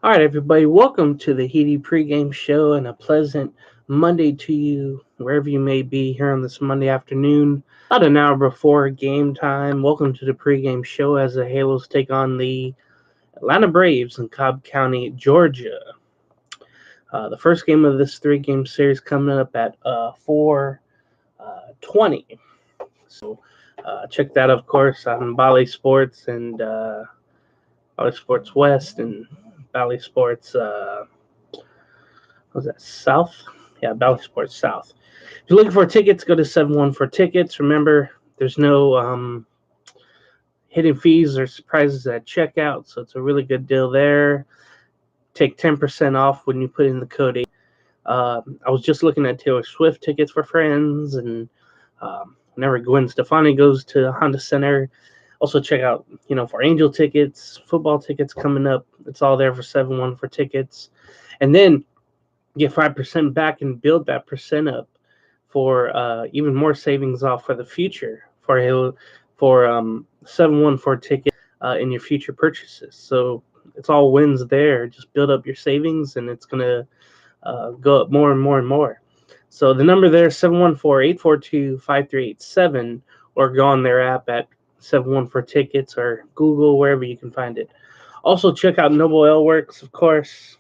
All right, everybody, welcome to the HITI pregame show and a pleasant Monday to you, wherever you may be here on this Monday afternoon, about an hour before game time. Welcome to the pregame show as the Halos take on the Atlanta Braves in Cobb County, Georgia. The first game of this three-game series coming up at 4:20. So check that, of course, on Bali Sports and Bali Sports West and Bali Sports. Was that South? Yeah, Bally Sports South. If you're looking for tickets, go to 714 Tickets. Remember, there's no hidden fees or surprises at checkout, so it's a really good deal there. Take 10% off when you put in the code. I was just looking at Taylor Swift tickets for friends, and whenever Gwen Stefani goes to Honda Center, also check out, for Angel tickets, football tickets coming up. It's all there for 714 Tickets. And then get 5% back and build that percent up for even more savings off for the future for 714 tickets in your future purchases. So it's all wins there. Just build up your savings, and it's gonna go up more and more and more. So the number there is 714-842-5387, or go on their app at 714 Tickets or Google, wherever you can find it. Also check out Noble Ale Works, of course.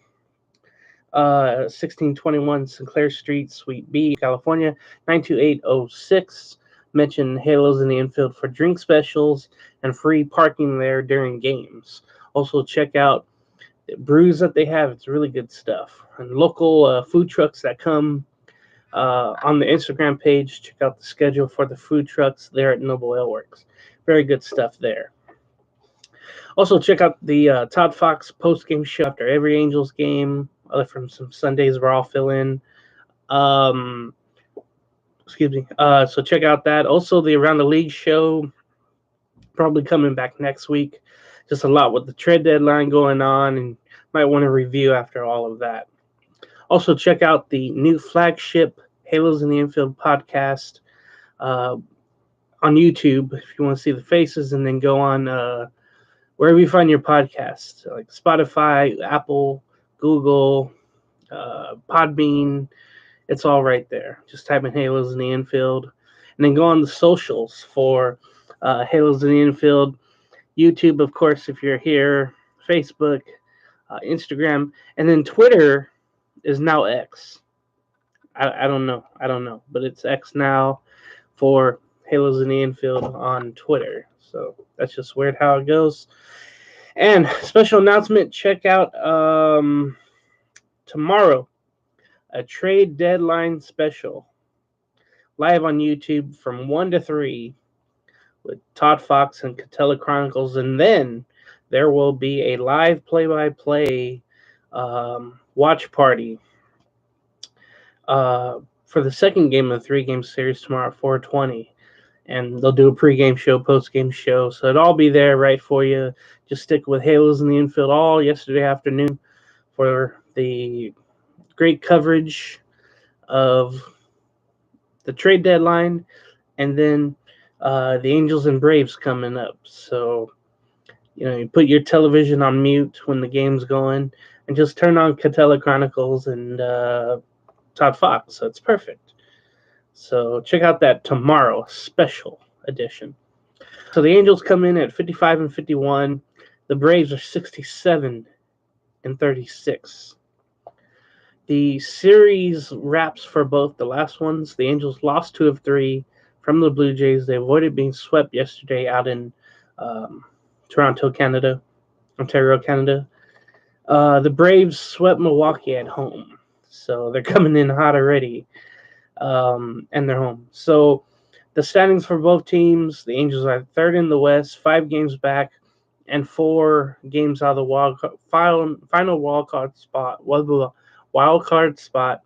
1621 Sinclair Street, Suite B, California, 92806. Mention Halos in the Infield for drink specials and free parking there during games. Also, check out the brews that they have. It's really good stuff. And local food trucks that come on the Instagram page. Check out the schedule for the food trucks there at Noble Ale Works. Very good stuff there. Also, check out the Todd Fox post-game show after every Angels game, other from some Sundays where I'll fill in. Um, excuse me. So check out that. Also, the Around the League show, probably coming back next week. Just a lot with the trade deadline going on, and might want to review after all of that. Also, check out the new flagship Halos in the Infield podcast on YouTube if you want to see the faces, and then go on wherever you find your podcasts, like Spotify, Apple, Google, Podbean. It's all right there. Just type in Halos in the Infield. And then go on the socials for Halos in the Infield. YouTube, of course, if you're here, Facebook, Instagram, and then Twitter is now X. I don't know. But it's X now for Halos in the Infield on Twitter. So that's just weird how it goes. And special announcement, check out tomorrow a trade deadline special live on YouTube from 1 to 3 with Todd Fox and Catella Chronicles. And then there will be a live play-by-play watch party for the second game of the three-game series tomorrow at 4:20. And they'll do a pregame show, postgame show. So it'll all be there right for you. Just stick with Halos in the Infield all yesterday afternoon for the great coverage of the trade deadline, and then the Angels and Braves coming up. So, you put your television on mute when the game's going and just turn on Catella Chronicles and Todd Fox. So it's perfect. So check out that tomorrow special edition. So the Angels come in at 55 and 51. The Braves are 67 and 36. The series wraps for both the last ones. The Angels lost 2 of 3 from the Blue Jays. They avoided being swept yesterday out in Ontario, Canada. The Braves swept Milwaukee at home. So they're coming in hot already, and they're home. So the standings for both teams, the Angels are third in the West, 5 games back, and 4 games out of the final wild card spot. Wild card spot.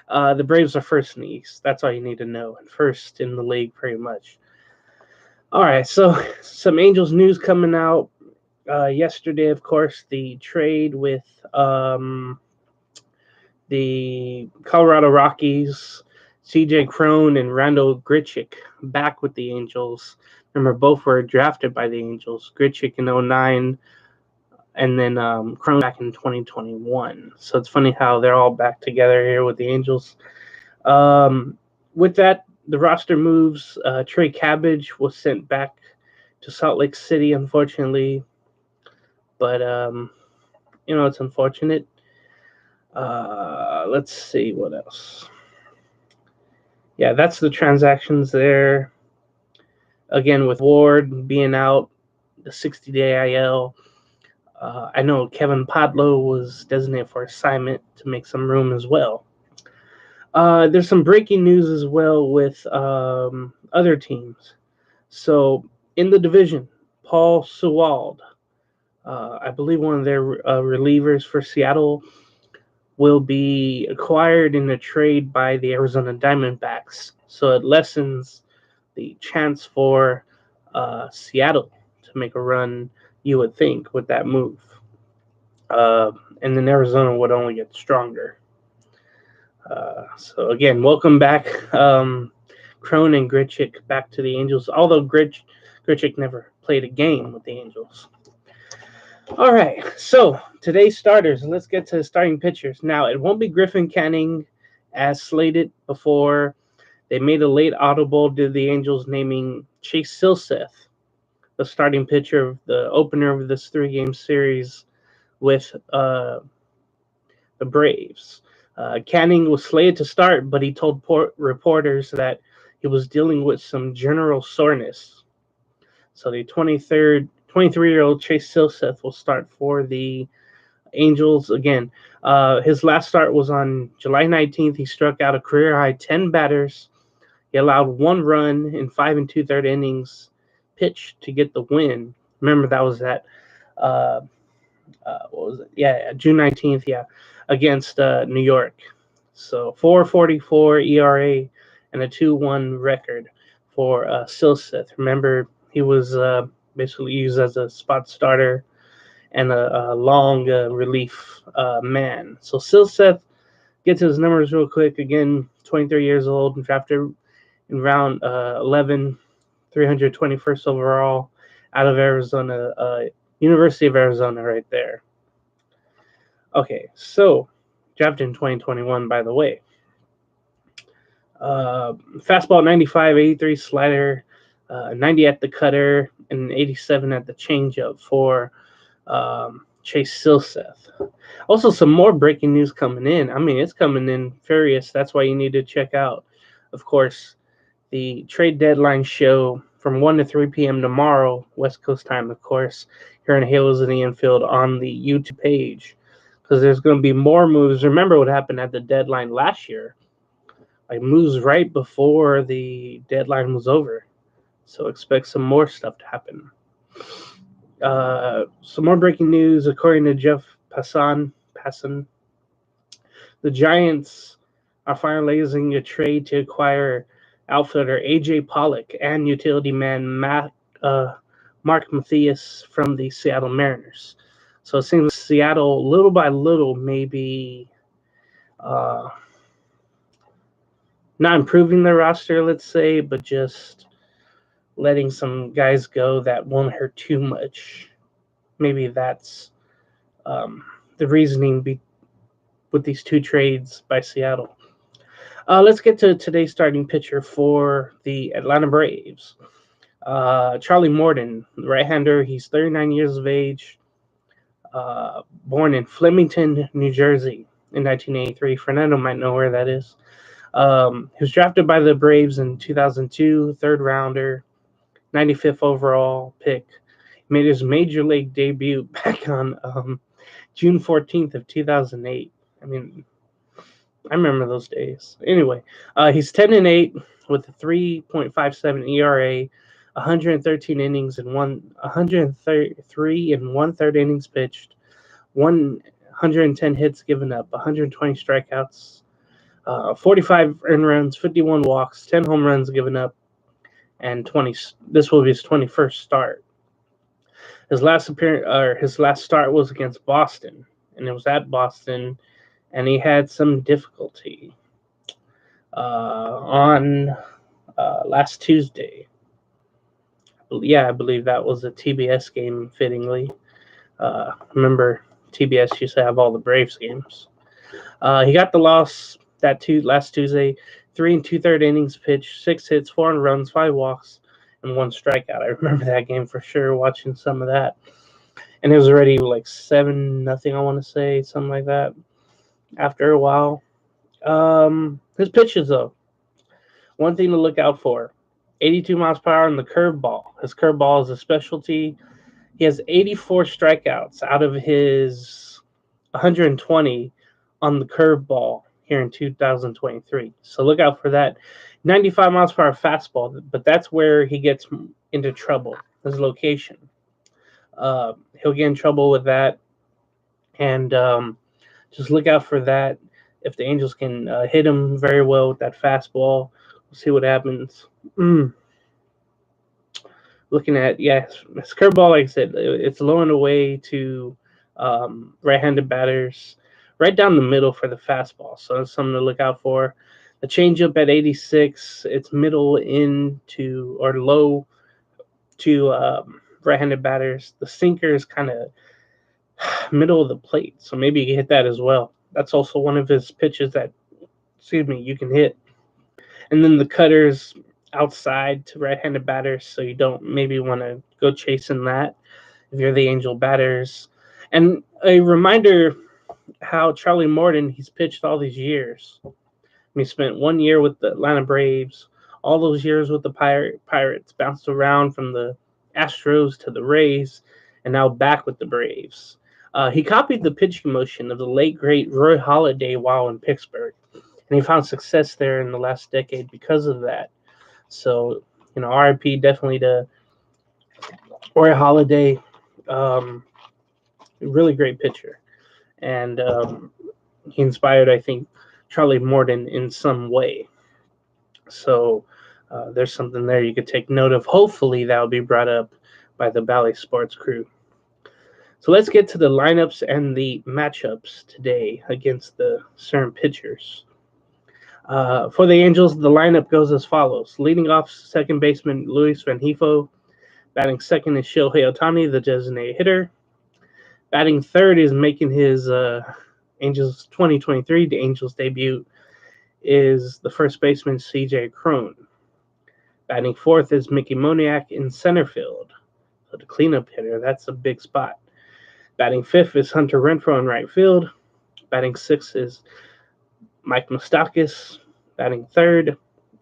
The Braves are first in the East. That's all you need to know. And first in the league, pretty much. All right, so some Angels news coming out yesterday. Of course, the trade with the Colorado Rockies, C.J. Cron and Randall Grichuk back with the Angels. Remember, both were drafted by the Angels. Grichuk in 2009, and then Crone back in 2021. So it's funny how they're all back together here with the Angels. With that, the roster moves. Trey Cabbage was sent back to Salt Lake City, unfortunately, but it's unfortunate. Let's see what else. Yeah, that's the transactions there. Again, with Ward being out, the 60-day IL. I know Kevin Podlow was designated for assignment to make some room as well. There's some breaking news as well with other teams. So in the division, Paul Sewald, I believe one of their relievers for Seattle, will be acquired in a trade by the Arizona Diamondbacks. So it lessens the chance for Seattle to make a run, you would think, with that move. And then Arizona would only get stronger. So again, welcome back, Crone and Grichuk back to the Angels. Although Grichuk never played a game with the Angels. All right, so today's starters. Let's get to starting pitchers. Now, it won't be Griffin Canning as slated before. They made a late audible to the Angels naming Chase Silseth the starting pitcher of the opener of this 3-game series with the Braves. Canning was slated to start, but he told reporters that he was dealing with some general soreness. So the 23-year-old Chase Silseth will start for the Angels again. His last start was on July 19th. He struck out a career-high 10 batters. He allowed 1 run in 5 2/3 innings pitched to get the win. Remember, that was at what was it? Yeah, June 19th. Yeah, against New York. So 4.44 ERA and a 2.1 record for Silseth. Remember, he was basically used as a spot starter and a long relief man. So Silseth, get to his numbers real quick. Again, 23 years old, drafted in round 11, 321st overall, out of Arizona, University of Arizona, right there. Okay, so drafted in 2021, by the way. Fastball 95, 83 slider, 90 at the cutter, and 87 at the changeup for Chase Silseth. Also, some more breaking news coming in. I mean, it's coming in furious. That's why you need to check out, of course, the trade deadline show from 1 to 3 p.m. tomorrow, West Coast time, of course, here in Halos in the Infield on the YouTube page, because there's going to be more moves. Remember what happened at the deadline last year. Like, moves right before the deadline was over. So expect some more stuff to happen. Some more breaking news, according to Jeff Passan, the Giants are finalizing a trade to acquire outfielder A.J. Pollock and utility man Mark Mathias from the Seattle Mariners. So it seems Seattle, little by little, maybe not improving their roster, let's say, but just letting some guys go that won't hurt too much. Maybe that's the reasoning with these 2 trades by Seattle. Let's get to today's starting pitcher for the Atlanta Braves. Charlie Morton, right-hander. He's 39 years of age, born in Flemington, New Jersey in 1983. Fernando might know where that is. He was drafted by the Braves in 2002, third rounder, 95th overall pick. He made his major league debut back on June 14th of 2008. I mean, I remember those days. Anyway, he's 10-8 with a 3.57 ERA, 113 innings and 103 and 1/3 innings pitched, 110 hits given up, 120 strikeouts, 45 earned runs, 51 walks, 10 home runs given up, and 20. This will be his 21st start. His last start was against Boston, and it was at Boston, and he had some difficulty on last Tuesday. Yeah, I believe that was a TBS game, fittingly. Remember, TBS used to have all the Braves games. He got the loss last Tuesday. 3 2/3 innings pitched, 6 hits, 4 runs, 5 walks, and 1 strikeout. I remember that game for sure, watching some of that. And it was already like 7-0, I want to say, something like that. After a while, his pitches though. One thing to look out for: 82 miles per hour on the curveball. His curveball is a specialty. He has 84 strikeouts out of his 120 on the curveball here in 2023. So look out for that. 95 miles per hour fastball, but that's where he gets into trouble, his location. He'll get in trouble with that, and just look out for that. If the Angels can hit him very well with that fastball, we'll see what happens. Looking at, his curveball, like I said, it's low and away to right-handed batters, right down the middle for the fastball. So that's something to look out for. The changeup at 86, it's middle into or low to right-handed batters. The sinker is kind of middle of the plate, so maybe you can hit that as well. That's also one of his pitches that, you can hit. And then the cutters outside to right-handed batters, so you don't maybe want to go chasing that if you're the Angel batters. And a reminder how Charlie Morton, he's pitched all these years. He spent 1 year with the Atlanta Braves, all those years with the Pirates, bounced around from the Astros to the Rays, and now back with the Braves. He copied the pitching motion of the late, great Roy Halladay while in Pittsburgh, and he found success there in the last decade because of that. So, RIP definitely to Roy Halladay. Really great pitcher. And he inspired, I think, Charlie Morton in some way. So there's something there you could take note of. Hopefully that will be brought up by the Bally Sports crew. So let's get to the lineups and the matchups today against the certain pitchers. For the Angels, the lineup goes as follows. Leading off, second baseman Luis Rengifo. Batting second is Shohei Ohtani, the designated hitter. Batting third is making his Angels 2023, the Angels debut, is the first baseman C.J. Cron. Batting fourth is Mickey Moniak in center field. So the cleanup hitter, that's a big spot. Batting fifth is Hunter Renfroe in right field. Batting sixth is Mike Moustakas. Batting third,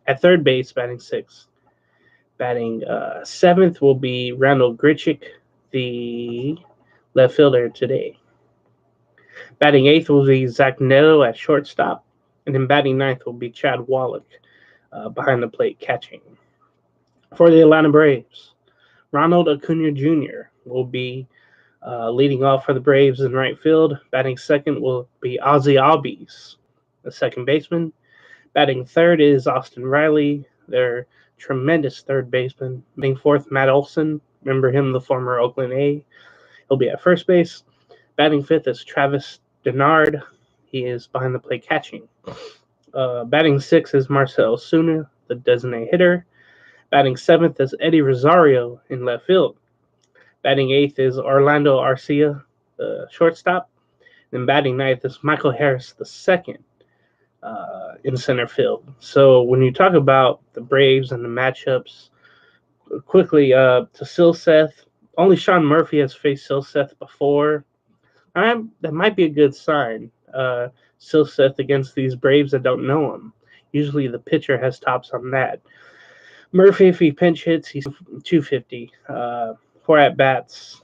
at third base, batting sixth. Batting seventh will be Randall Grichuk, the left fielder today. Batting eighth will be Zach Neto at shortstop. And then batting ninth will be Chad Wallach behind the plate catching. For the Atlanta Braves, Ronald Acuna Jr. will be leading off for the Braves in right field. Batting second will be Ozzie Albies, the second baseman. Batting third is Austin Riley, their tremendous third baseman. Batting fourth, Matt Olson. Remember him, the former Oakland A. He'll be at first base. Batting fifth is Travis Denard. He is behind the plate catching. Batting sixth is Marcell Ozuna, the designated hitter. Batting seventh is Eddie Rosario in left field. Batting eighth is Orlando Arcia, the shortstop. Then batting ninth is Michael Harris, the second, in center field. So when you talk about the Braves and the matchups, quickly to Silseth, only Sean Murphy has faced Silseth before. That might be a good sign. Silseth against these Braves that don't know him. Usually the pitcher has tops on that. Murphy, if he pinch hits, he's 250. 4 at-bats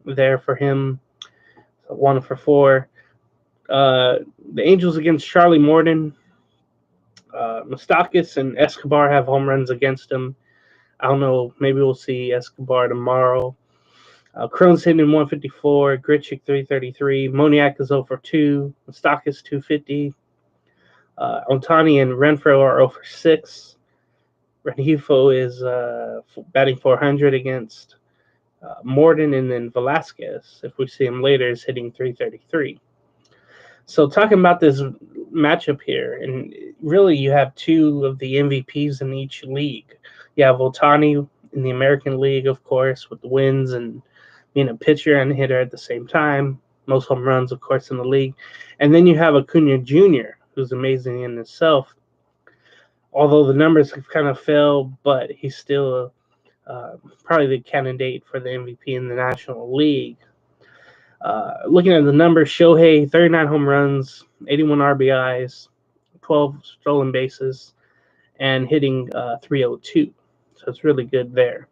there for him. 1 for 4. The Angels against Charlie Morton. Moustakas and Escobar have home runs against him. I don't know. Maybe we'll see Escobar tomorrow. Cron's hitting 154. Grichuk 333. Moniak is 0 for 2. Moustakas 250. Ohtani and Renfroe are 0 for 6. Rengifo is batting 400 against Morton, and then Velasquez, if we see him later, is hitting 333. So talking about this matchup here, and really you have 2 of the MVPs in each league. You have Ohtani in the American League, of course, with the wins and being a pitcher and hitter at the same time. Most home runs, of course, in the league. And then you have Acuna Jr., who's amazing in himself. Although the numbers have kind of failed, but he's still probably the candidate for the MVP in the National League. Looking at the numbers, Shohei, 39 home runs, 81 RBIs, 12 stolen bases, and hitting 302. So it's really good there.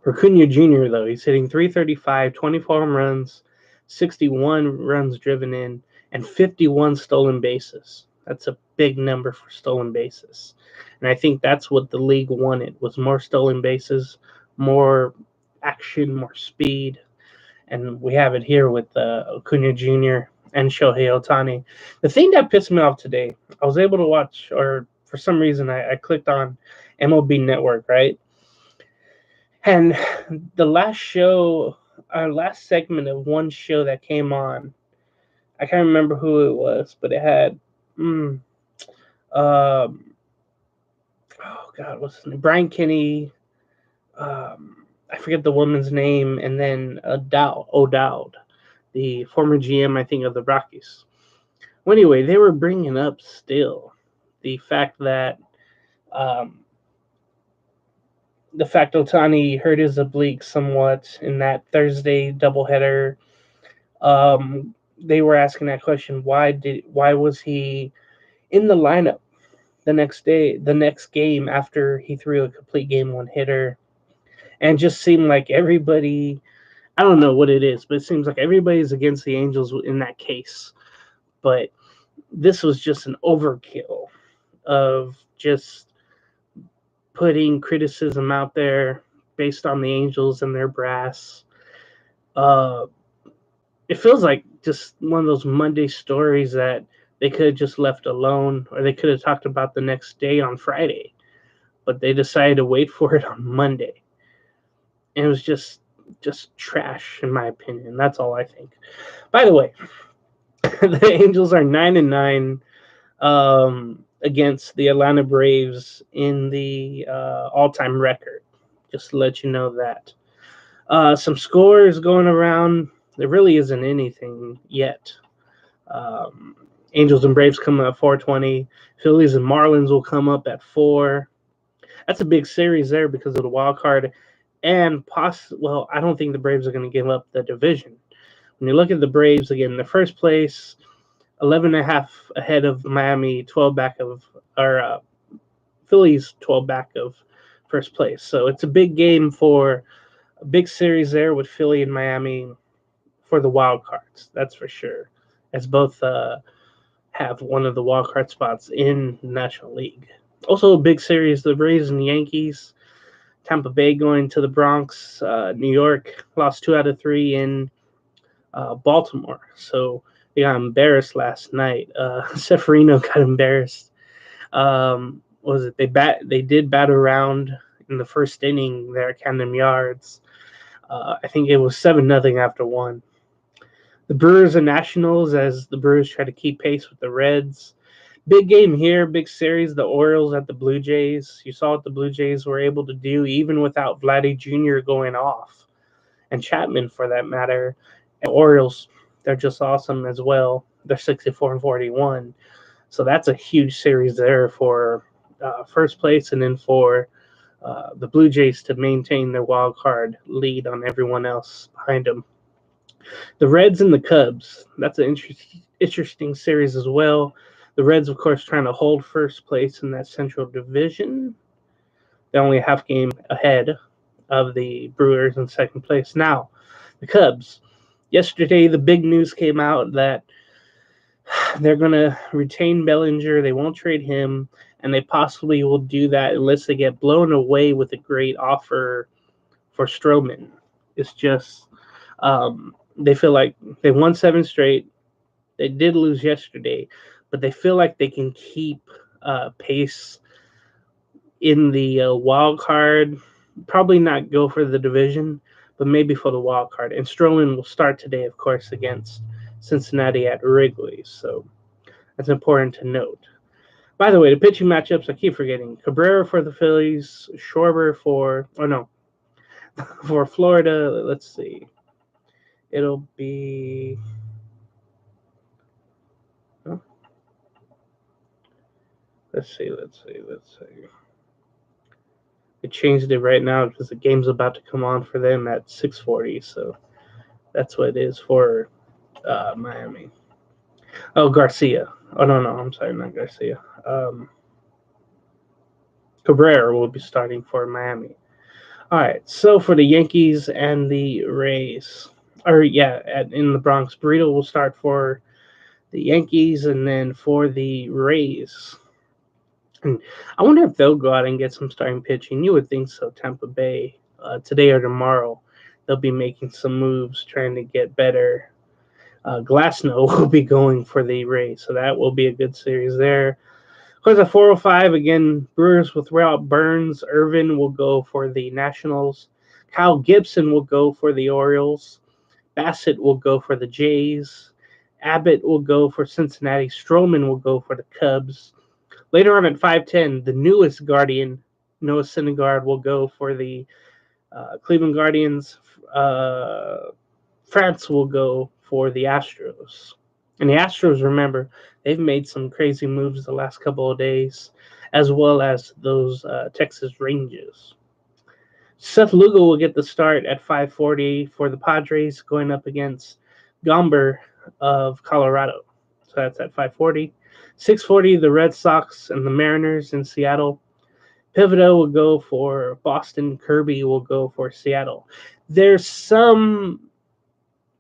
For Acuna Jr., though, he's hitting 335, 24 home runs, 61 runs driven in, and 51 stolen bases. That's a big number for stolen bases. And I think that's what the league wanted, was more stolen bases, more action, more speed. And we have it here with Acuna Jr. and Shohei Ohtani. The thing that pissed me off today, I was able to watch, or for some reason I clicked on MLB Network, right? And the last show, our last segment of one show that came on, I can't remember who it was, but it had, oh God, what's his name? Brian Kinney. I forget the woman's name, and then O'Dowd, the former GM, I think, of the Rockies. Well, anyway, they were bringing up still the fact that Ohtani hurt his oblique somewhat in that Thursday doubleheader. They were asking that question: why was he in the lineup the next game after he threw a complete game-1 hitter? And just seemed like everybody, I don't know what it is, but it seems like everybody's against the Angels in that case. But this was just an overkill of just putting criticism out there based on the Angels and their brass. It feels like just one of those Monday stories that they could have just left alone, or they could have talked about the next day on Friday, but they decided to wait for it on Monday. And it was just trash, in my opinion. That's all I think. By the way, the Angels are 9-9 against the Atlanta Braves in the all-time record. Just to let you know that. Some scores going around. There really isn't anything yet. Angels and Braves come up at 4:20. Phillies and Marlins will come up at 4. That's a big series there because of the wild card. And I don't think the Braves are going to give up the division. When you look at the Braves, again, in the first place, 11.5 ahead of Miami, 12 back of, or Phillies 12 back of first place. So it's a big game for a big series there with Philly and Miami for the wild cards. That's for sure, as both have one of the wild card spots in the National League. Also a big series, the Braves and the Yankees. Tampa Bay going to the Bronx. New York lost 2 out of 3 in Baltimore. So they got embarrassed last night. Severino got embarrassed. What was it? They did bat around in the first inning there at Camden Yards. I think it was 7-0 after 1. The Brewers and Nationals, as the Brewers try to keep pace with the Reds. Big game here, big series. The Orioles at the Blue Jays. You saw what the Blue Jays were able to do even without Vladdy Jr. going off, and Chapman for that matter. And Orioles, they're just awesome as well. They're 64-41. So that's a huge series there for first place, and then for the Blue Jays to maintain their wild card lead on everyone else behind them. The Reds and the Cubs, that's an interesting series as well. The Reds, of course, trying to hold first place in that Central Division. They're only a half game ahead of the Brewers in second place. Now, the Cubs. Yesterday, the big news came out that they're going to retain Bellinger. They won't trade him, and they possibly will do that unless they get blown away with a great offer for Stroman. It's just they feel like they won 7 straight. They did lose yesterday, but they feel like they can keep pace in the wild card. Probably not go for the division, but maybe for the wild card. And Stroman will start today, of course, against Cincinnati at Wrigley. So that's important to note. By the way, the pitching matchups, I keep forgetting. Cabrera for the Phillies, Schwarber for, For Florida, let's see. It'll be. Oh, let's see. They changed it right now because the game's about to come on for them at 6:40. So that's what it is for Miami. Oh, Garcia. Oh no, I'm sorry, not Garcia. Cabrera will be starting for Miami. All right. So for the Yankees and the Rays, or yeah, in the Bronx, Burrito will start for the Yankees, and then for the Rays. And I wonder if they'll go out and get some starting pitching. You would think so. Tampa Bay today or tomorrow, they'll be making some moves trying to get better. Glasnow will be going for the Rays, so that will be a good series there. Of course, at 4:05 again, Brewers with Route Burns. Irvin will go for the Nationals. Kyle Gibson will go for the Orioles. Bassett will go for the Jays. Abbott will go for Cincinnati. Stroman will go for the Cubs. Later on at 5:10, the newest Guardian, Noah Syndergaard, will go for the Cleveland Guardians. France will go for the Astros. And the Astros, remember, they've made some crazy moves the last couple of days, as well as those Texas Rangers. Seth Lugo will get the start at 5:40 for the Padres, going up against Gomber of Colorado. So that's at 5:40. 6:40, the Red Sox and the Mariners in Seattle. Pivetta will go for Boston. Kirby will go for Seattle. There's some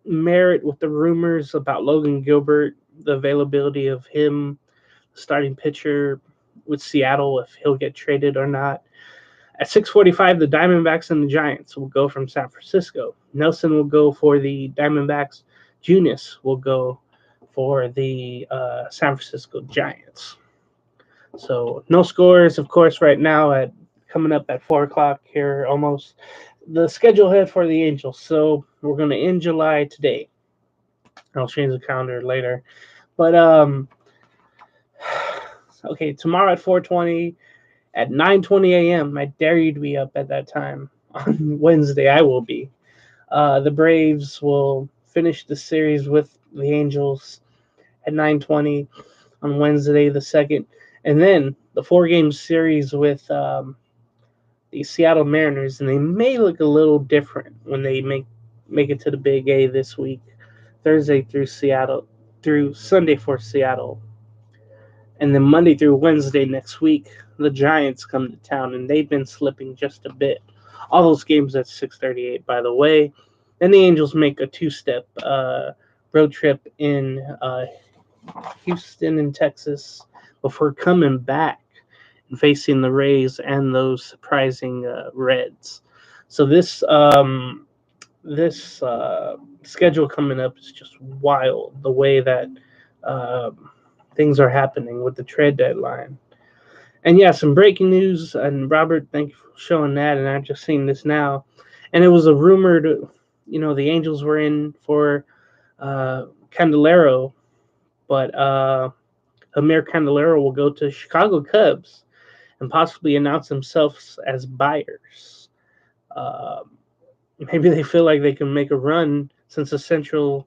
merit with the rumors about Logan Gilbert, the availability of him, starting pitcher with Seattle, if he'll get traded or not. At 6:45, the Diamondbacks and the Giants will go from San Francisco. Nelson will go for the Diamondbacks. Junis will go for the San Francisco Giants. So no scores, of course, right now at coming up at 4 o'clock here almost. The schedule ahead for the Angels. So we're going to end July today. I'll change the calendar later. But okay, tomorrow at 4:20, at 9:20 a.m. I dare you to be up at that time. On Wednesday, I will be. The Braves will finish the series with the Angels at 9:20 on Wednesday the 2nd, and then the 4-game series with the Seattle Mariners, and they may look a little different when they make it to the Big A this week, Thursday through Sunday for Seattle. And then Monday through Wednesday next week, the Giants come to town, and they've been slipping just a bit. All those games at 6:38, by the way. Then the Angels make a two-step road trip in Houston and Texas before coming back and facing the Rays and those surprising Reds. So this schedule coming up is just wild. The way that things are happening with the trade deadline. And yeah, some breaking news. And Robert, thank you for showing that. And I've just seen this now. And it was a rumored, the Angels were in for Candelero, but Amir Candelero will go to Chicago Cubs and possibly announce themselves as buyers. Maybe they feel like they can make a run since the Central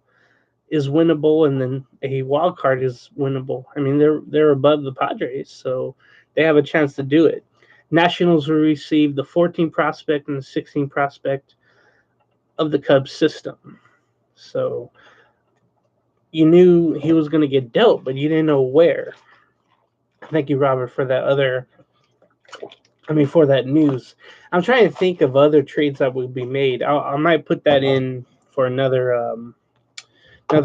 is winnable, and then a wild card is winnable. I mean, they're above the Padres, so they have a chance to do it. Nationals will receive the 14 prospect and the 16 prospect of the Cubs system. So you knew he was going to get dealt, but you didn't know where. Thank you, Robert, for that news. I'm trying to think of other trades that would be made. I might put that in for another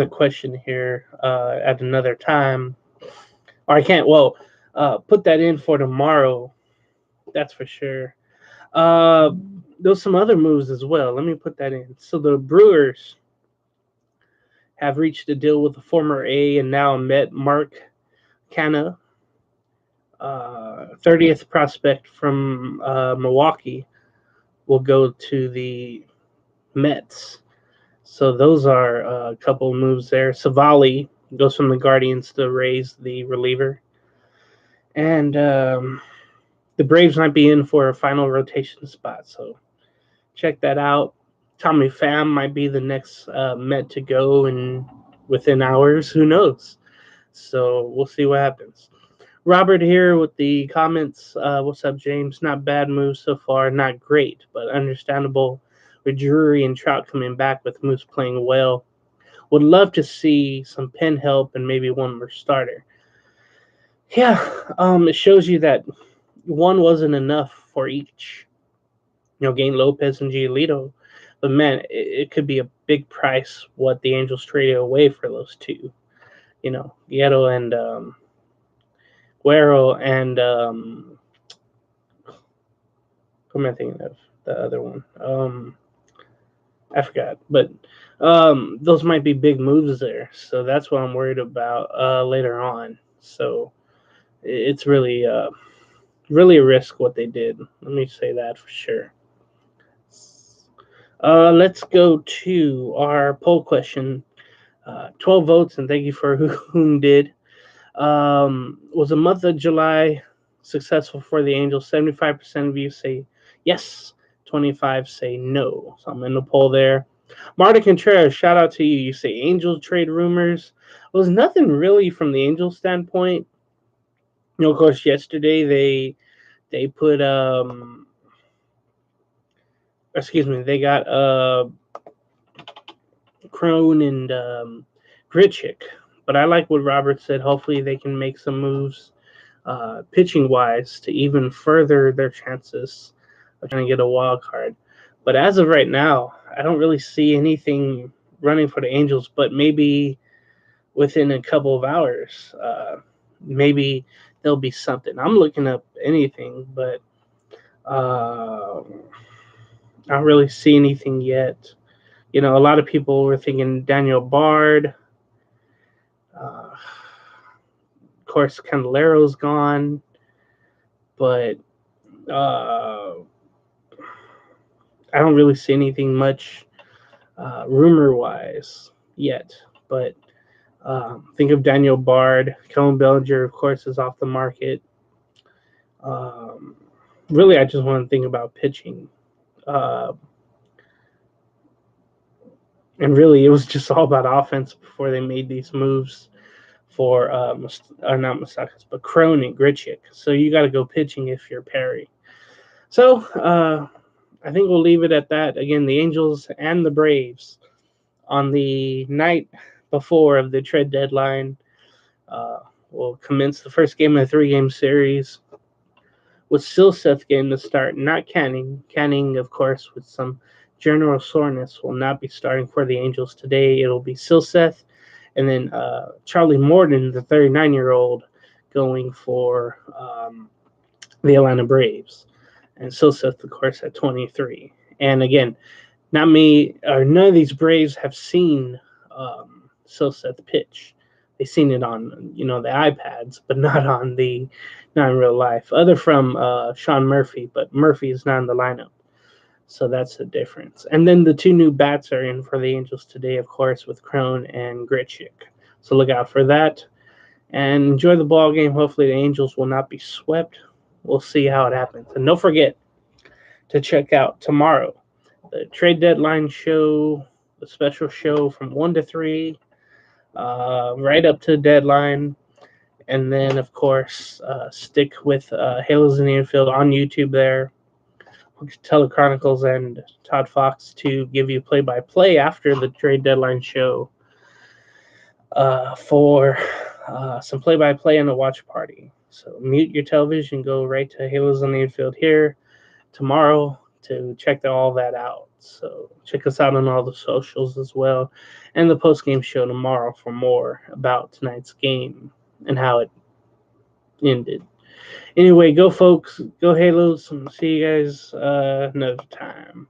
question here at another time. Or I can't. Well, put that in for tomorrow. That's for sure. There's some other moves as well. Let me put that in. So the Brewers have reached a deal with the former A and now Met Mark Canha, 30th prospect from Milwaukee, will go to the Mets. So those are a couple of moves there. Savali goes from the Guardians to Rays, the reliever. And the Braves might be in for a final rotation spot. So check that out. Tommy Pham might be the next Met to go, and within hours, who knows? So we'll see what happens. Robert here with the comments. What's up, James? Not bad moves so far. Not great, but understandable with Drury and Trout coming back with Moose playing well. Would love to see some pen help and maybe one more starter. Yeah, it shows you that one wasn't enough for each. Gain Lopez and Giolito. But man, it could be a big price what the Angels traded away for those two. Guerrero and Guerrero and who am I thinking of? The other one. I forgot. But those might be big moves there. So that's what I'm worried about later on. So it's really a risk what they did. Let me say that for sure. Let's go to our poll question. 12 votes, and thank you for whom did. Was the month of July successful for the Angels? 75% of you say yes, 25 say no. So I'm in the poll there. Marta Contreras, shout out to you. You say Angels trade rumors. Well, there's nothing really from the Angels standpoint. Of course, yesterday they put they got Crone and Grichuk. But I like what Robert said. Hopefully they can make some moves pitching wise to even further their chances of trying to get a wild card. But as of right now, I don't really see anything running for the Angels, but maybe within a couple of hours, maybe there'll be something. I'm looking up anything, but I don't really see anything yet. A lot of people were thinking Daniel Bard. Of course, Candelario's gone, but I don't really see anything much rumor-wise yet. But think of Daniel Bard. Kellen Bellinger, of course, is off the market. Really, I just want to think about pitching. And really, it was just all about offense before they made these moves for, not Mustakas, but Crone and Grichuk. So you got to go pitching if you're Perry. So I think we'll leave it at that. Again, the Angels and the Braves on the night before of the trade deadline will commence the first game of the 3-game series with Silseth getting the start, not Canning. Canning, of course, with some general soreness, will not be starting for the Angels today. It'll be Silseth, and then Charlie Morton, the 39-year-old, going for the Atlanta Braves. And Silseth, of course, at 23. And again, none of these Braves have seen Silseth pitch. They've seen it on the iPads, but not in real life. Other from Sean Murphy, but Murphy is not in the lineup. So that's the difference. And then the two new bats are in for the Angels today, of course, with Crone and Grichuk. So look out for that. And enjoy the ball game. Hopefully the Angels will not be swept. We'll see how it happens. And don't forget to check out tomorrow the trade deadline show, the special show from 1 to 3, right up to the deadline. And then, of course, stick with Halos in the Infield on YouTube there. Telechronicles and Todd Fox to give you play-by-play after the trade deadline show for some play-by-play and a watch party. So mute your television, go right to Halos on the Infield here tomorrow to check all that out. So check us out on all the socials as well, and the post-game show tomorrow for more about tonight's game and how it ended. Anyway, go folks, go Halos, and see you guys another time.